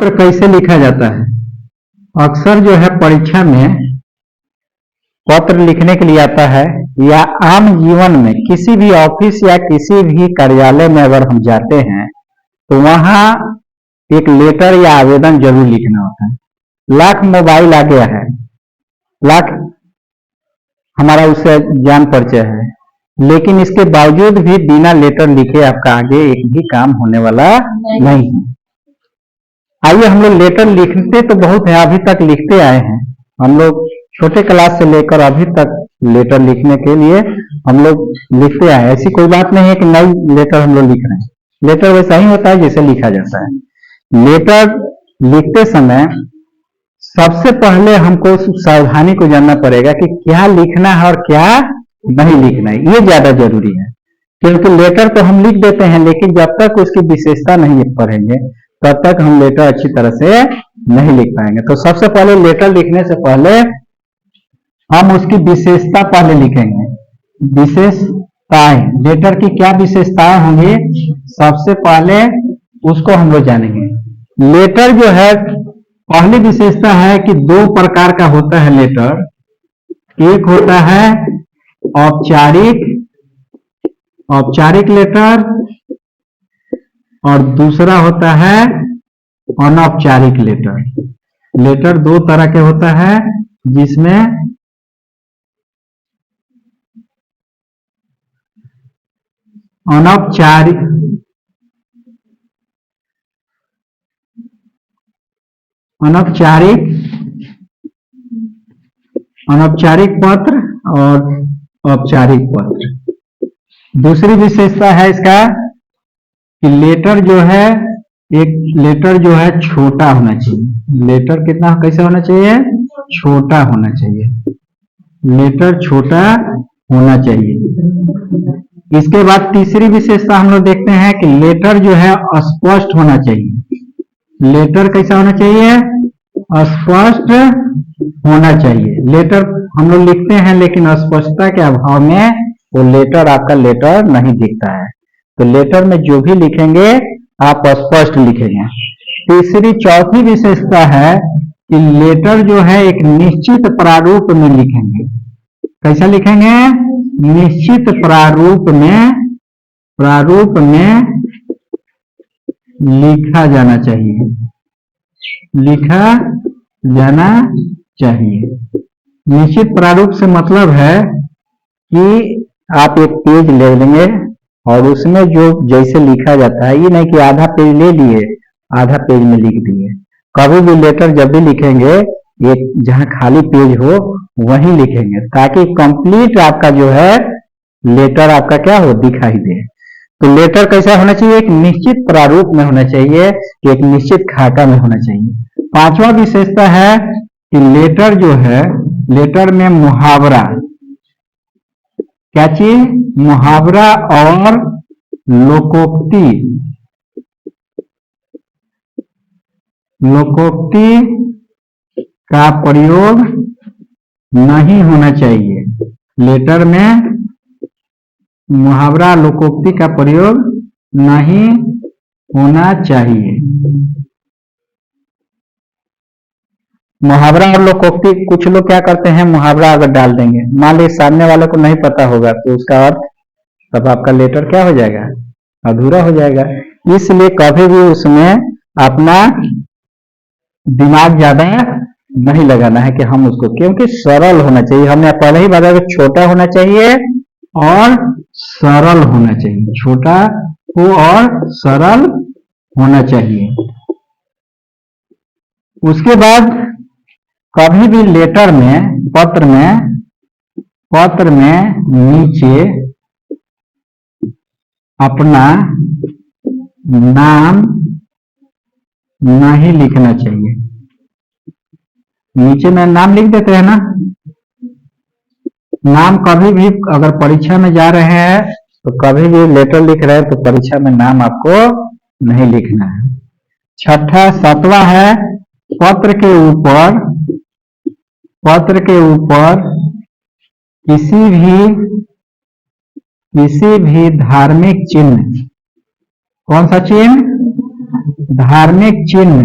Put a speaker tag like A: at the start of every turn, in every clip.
A: पत्र कैसे लिखा जाता है। अक्सर जो है परीक्षा में पत्र लिखने के लिए आता है, या आम जीवन में किसी भी ऑफिस या किसी भी कार्यालय में अगर हम जाते हैं तो वहां एक लेटर या आवेदन जरूर लिखना होता है। लाख मोबाइल आ गया है, लाख हमारा उससे जान परिचय है, लेकिन इसके बावजूद भी बिना लेटर लिखे आपका आगे एक भी काम होने वाला नहीं है। आइए हम लोग लेटर लिखते तो बहुत है, अभी तक लिखते आए हैं हम लोग, छोटे क्लास से लेकर अभी तक लेटर लिखने के लिए हम लोग लिखते आए। ऐसी कोई बात नहीं है कि नई लेटर हम लोग लिख रहे हैं, लेटर वैसा ही होता है जैसे लिखा जाता है। लेटर लिखते समय सबसे पहले हमको सावधानी को जानना पड़ेगा कि क्या लिखना है और क्या नहीं लिखना है, ये ज्यादा जरूरी है। क्योंकि लेटर तो हम लिख देते हैं, लेकिन जब तक उसकी विशेषता नहीं पढ़ेंगे तब तक हम लेटर अच्छी तरह से नहीं लिख पाएंगे। तो सबसे पहले लेटर लिखने से पहले हम उसकी विशेषता पहले लिखेंगे। विशेषताएं, लेटर की क्या विशेषताएं होंगी, सबसे पहले उसको हम लोग जानेंगे। लेटर जो है, पहली विशेषता है कि दो प्रकार का होता है लेटर। एक होता है औपचारिक लेटर, और दूसरा होता है अनौपचारिक लेटर। लेटर दो तरह के होता है, जिसमें अनौपचारिक पत्र और औपचारिक पत्र। दूसरी विशेषता है इसका कि लेटर जो है, एक लेटर जो है छोटा होना चाहिए। लेटर कितना कैसे होना चाहिए, छोटा होना चाहिए। लेटर छोटा होना चाहिए। इसके बाद तीसरी विशेषता हम लोग देखते हैं कि लेटर जो है स्पष्ट होना चाहिए। लेटर कैसा होना चाहिए, स्पष्ट होना चाहिए। लेटर हम लोग लिखते हैं लेकिन स्पष्टता के अभाव में वो लेटर, आपका लेटर नहीं दिखता है। तो लेटर में जो भी लिखेंगे आप स्पष्ट लिखेंगे। चौथी विशेषता है कि लेटर जो है एक निश्चित प्रारूप में लिखेंगे। कैसा लिखेंगे, निश्चित प्रारूप में लिखा जाना चाहिए। निश्चित प्रारूप से मतलब है कि आप एक पेज ले लेंगे और उसमें जो जैसे लिखा जाता है, ये नहीं कि आधा पेज ले लिए आधा पेज में लिख दिए। कभी भी लेटर जब भी लिखेंगे, एक जहां खाली पेज हो वहीं लिखेंगे, ताकि कंप्लीट आपका जो है लेटर आपका क्या हो, दिखाई दे। तो लेटर कैसा होना चाहिए, एक निश्चित प्रारूप में होना चाहिए, एक निश्चित खाका में होना चाहिए। पांचवा विशेषता है कि लेटर जो है, लेटर में मुहावरा, क्या चीज, मुहावरा और लोकोक्ति का प्रयोग नहीं होना चाहिए। लेटर में मुहावरा लोकोक्ति का प्रयोग नहीं होना चाहिए। मुहावरा और लोकोक्ति, कुछ लोग क्या करते हैं, मुहावरा अगर डाल देंगे, मान लीजिए सामने वाले को नहीं पता होगा, तो उसका अर्थ तब आपका लेटर क्या हो जाएगा, अधूरा हो जाएगा। इसलिए कभी भी उसमें अपना दिमाग ज्यादा नहीं लगाना है कि हम उसको, क्योंकि सरल होना चाहिए। हमने पहले ही बताया कि छोटा होना चाहिए और सरल होना चाहिए, छोटा हो और सरल होना चाहिए। उसके बाद कभी भी लेटर में, पत्र में नीचे अपना नाम नहीं लिखना चाहिए। नीचे में नाम लिख देते हैं ना, नाम कभी भी अगर परीक्षा में जा रहे हैं तो कभी भी लेटर लिख रहे हैं तो परीक्षा में नाम आपको नहीं लिखना है। छठा, सातवां है पत्र के ऊपर किसी भी धार्मिक चिन्ह, कौन सा चिन्ह, धार्मिक चिन्ह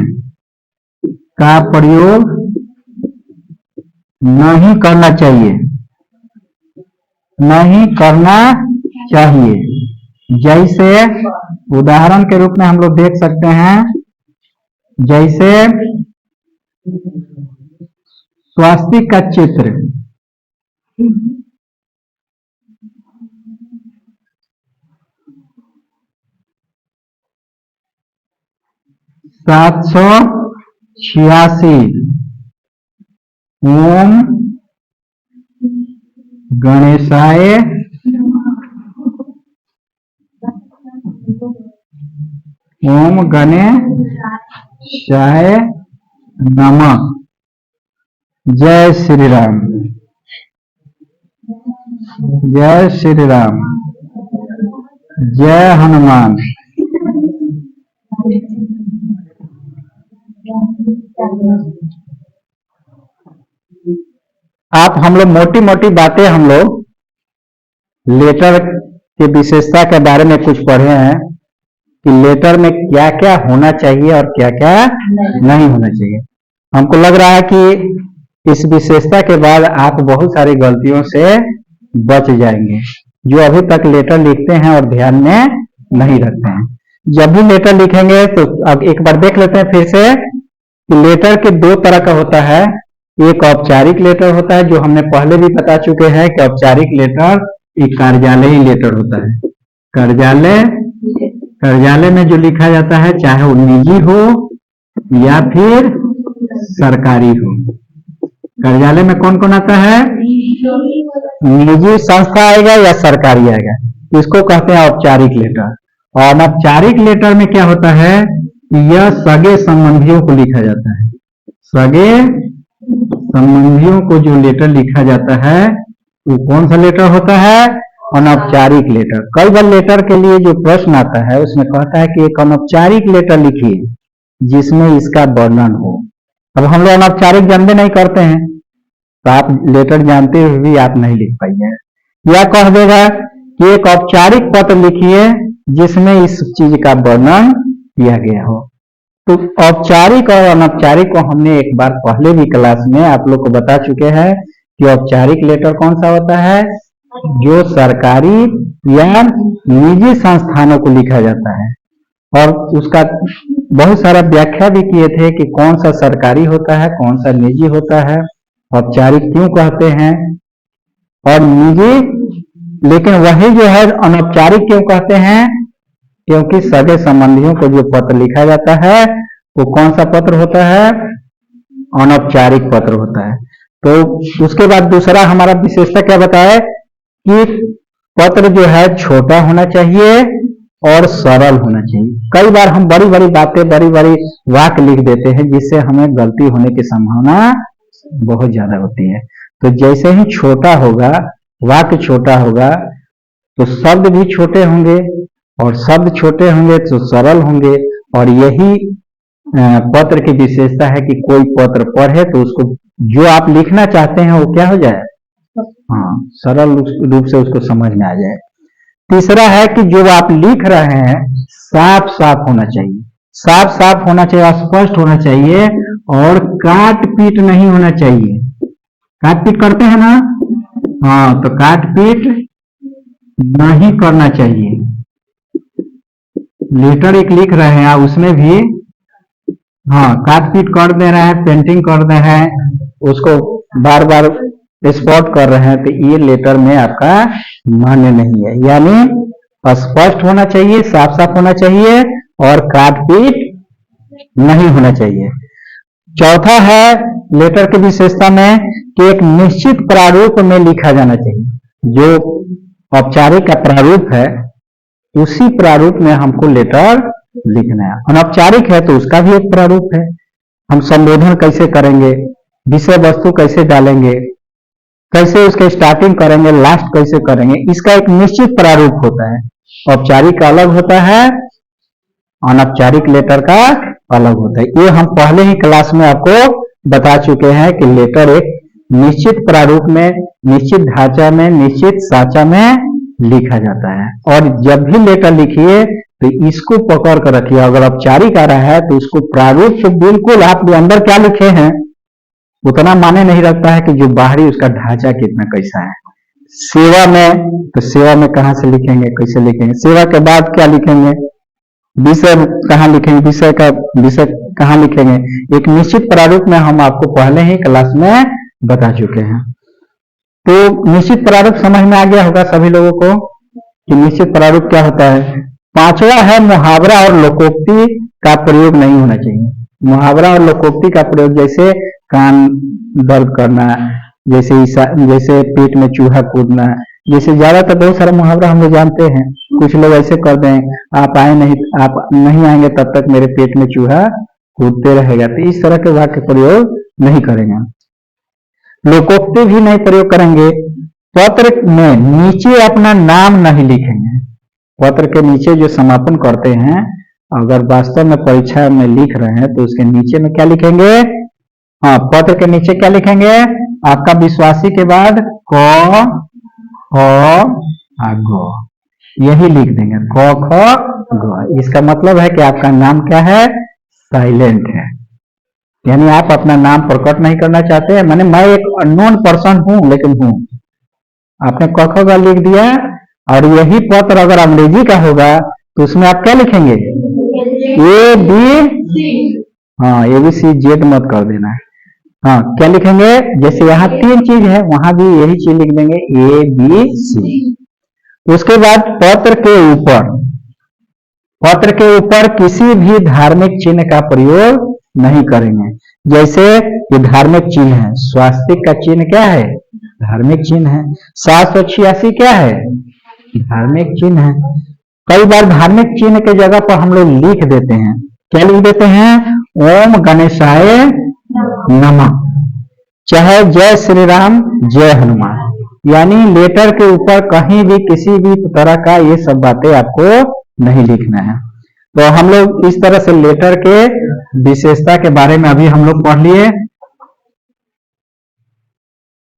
A: का प्रयोग नहीं करना चाहिए, नहीं करना चाहिए। जैसे उदाहरण के रूप में हम लोग देख सकते हैं, जैसे स्वास्तिक का चित्र, सात सौ छियासी ओम गणेशाय ओम गणेशाय नमः। जय श्री राम, जय श्री राम, जय हनुमान। आप हम लोग मोटी मोटी बातें हम लोग लेटर की विशेषता के बारे में कुछ पढ़े हैं कि लेटर में क्या क्या होना चाहिए और क्या क्या नहीं होना चाहिए। हमको लग रहा है कि इस विशेषता के बाद आप बहुत सारी गलतियों से बच जाएंगे जो अभी तक लेटर लिखते हैं और ध्यान में नहीं रखते हैं। जब भी लेटर लिखेंगे तो अब एक बार देख लेते हैं फिर से कि लेटर के दो तरह का होता है। एक औपचारिक लेटर होता है जो हमने पहले भी बता चुके हैं कि औपचारिक लेटर एक कार्यालयी लेटर होता है। कार्यालय में जो लिखा जाता है चाहे वो निजी हो या फिर सरकारी हो। कार्यालय में कौन कौन आता है? निजी संस्था आएगा या सरकारी आएगा, इसको कहते हैं औपचारिक लेटर। और अनौपचारिक लेटर में क्या होता है, यह सगे संबंधियों को लिखा जाता है। सगे संबंधियों को जो लेटर लिखा जाता है वो कौन सा लेटर होता है? अनौपचारिक लेटर। कई बार लेटर के लिए जो प्रश्न आता है उसमें कहता है कि एक अनौपचारिक लेटर लिखिए जिसमें इसका वर्णन हो। अब हम लोग अनौपचारिक जानते नहीं करते हैं तो आप लेटर जानते हुए भी आप नहीं लिख पाइए। या कह देगा कि एक औपचारिक पत्र लिखिए जिसमें इस चीज का वर्णन किया गया हो। तो औपचारिक और अनौपचारिक को हमने एक बार पहले भी क्लास में आप लोग को बता चुके हैं कि औपचारिक लेटर कौन सा होता है, जो सरकारी या निजी संस्थानों को लिखा जाता है। और उसका बहुत सारा व्याख्या भी किए थे कि कौन सा सरकारी होता है, कौन सा निजी होता है, औपचारिक क्यों कहते हैं और निजी। लेकिन वही जो है अनौपचारिक क्यों कहते हैं, क्योंकि सगे संबंधियों को जो पत्र लिखा जाता है वो कौन सा पत्र होता है? अनौपचारिक पत्र होता है। तो उसके बाद दूसरा हमारा विशेषता क्या बताया कि पत्र जो है छोटा होना चाहिए और सरल होना चाहिए। कई बार हम बड़ी बड़ी बातें, बड़ी बड़ी वाक्य लिख देते हैं जिससे हमें गलती होने की संभावना बहुत ज्यादा होती है। तो जैसे ही छोटा होगा, वाक्य छोटा होगा तो शब्द भी छोटे होंगे और शब्द छोटे होंगे तो सरल होंगे। और यही पत्र की विशेषता है कि कोई पत्र पढ़े तो उसको जो आप लिखना चाहते हैं वो क्या हो जाए, हाँ, सरल रूप से उसको समझ में आ जाए। तीसरा है कि जो आप लिख रहे हैं साफ साफ होना चाहिए, साफ साफ होना चाहिए, स्पष्ट होना चाहिए और काट पीट नहीं होना चाहिए। काट पीट करते हैं ना, हाँ, तो काट पीट नहीं करना चाहिए। लेटर एक लिख रहे हैं उसमें भी हाँ काट पीट कर दे रहे हैं, पेंटिंग कर रहे हैं, उसको बार बार स्पॉट कर रहे हैं, तो ये लेटर में आपका मान्य नहीं है। यानी स्पष्ट होना चाहिए, साफ साफ होना चाहिए और काट पीट नहीं होना चाहिए। चौथा है लेटर की विशेषता में कि एक निश्चित प्रारूप में लिखा जाना चाहिए। जो औपचारिक का प्रारूप है उसी प्रारूप में हमको लेटर लिखना है। अनौपचारिक है तो उसका भी एक प्रारूप है। हम संबोधन कैसे करेंगे, विषय वस्तु कैसे डालेंगे, कैसे उसके स्टार्टिंग करेंगे, लास्ट कैसे करेंगे, इसका एक निश्चित प्रारूप होता है। औपचारिक का अलग होता है, अनौपचारिक लेटर का अलग होता है। ये हम पहले ही क्लास में आपको बता चुके हैं कि लेटर एक निश्चित प्रारूप में, निश्चित ढांचा में, निश्चित साचा में लिखा जाता है। और जब भी लेटर लिखिए तो इसको पकड़ कर रखिए। अगर औपचारिक आ रहा है तो इसको प्रारूप से बिल्कुल आप अंदर क्या लिखे हैं उतना माने नहीं रखता है कि जो बाहरी उसका ढांचा कितना कैसा है। सेवा में तो सेवा में कहाँ से लिखेंगे, कैसे लिखेंगे, सेवा के बाद क्या लिखेंगे, विषय कहाँ लिखेंगे, विषय कहाँ लिखेंगे, एक निश्चित प्रारूप में हम आपको पहले ही क्लास में बता चुके हैं। तो निश्चित प्रारूप समझ में आ गया होगा सभी लोगों को कि निश्चित प्रारूप क्या होता है। पांचवा है मुहावरा और लोकोक्ति का प्रयोग नहीं होना चाहिए। मुहावरा और लोकोक्ति का प्रयोग जैसे कान दर्द करना, जैसे पेट में चूहा कूदना, जैसे ज्यादातर बहुत सारा मुहावरा हम लोग जानते हैं। कुछ लोग ऐसे कर दें, आप नहीं आएंगे तब तक मेरे पेट में चूहा कूदते रहेगा, तो इस तरह के वाक्य प्रयोग नहीं करेंगे। लोकोक्ति भी नहीं प्रयोग करेंगे। पत्र में नीचे अपना नाम नहीं लिखेंगे। पत्र के नीचे जो समापन करते हैं अगर वास्तव में परीक्षा में लिख रहे हैं तो उसके नीचे में क्या लिखेंगे, हाँ पत्र के नीचे क्या लिखेंगे, आपका विश्वासी के बाद क ख ग यही लिख देंगे, क ख ग। इसका मतलब है कि आपका नाम क्या है, साइलेंट है, यानी आप अपना नाम प्रकट नहीं करना चाहते हैं। माने मैं एक अननोन पर्सन हूं लेकिन हूं, आपने क ख ग लिख दिया। और यही पत्र अगर अंग्रेजी का होगा तो उसमें आप क्या लिखेंगे, ए बी, हाँ ABC जेड मत कर देना है, हाँ क्या लिखेंगे, जैसे यहाँ 3 चीज है वहां भी यही चीज लिख देंगे ABC। उसके बाद पत्र के ऊपर किसी भी धार्मिक चिन्ह का प्रयोग नहीं करेंगे। जैसे ये धार्मिक चिन्ह है, स्वास्तिक का चिन्ह क्या है, धार्मिक चिन्ह है। 786 क्या है, धार्मिक चिन्ह है। कई बार धार्मिक चिन्ह के जगह पर हम लोग लिख देते हैं, क्या लिख देते हैं, ओम गणेशाय नमः, चाहे जय श्री राम जय हनुमान, यानी लेटर के ऊपर कहीं भी किसी भी तरह का ये सब बातें आपको नहीं लिखना है। तो हम लोग इस तरह से लेटर के विशेषता के बारे में अभी हम लोग पढ़ लिए।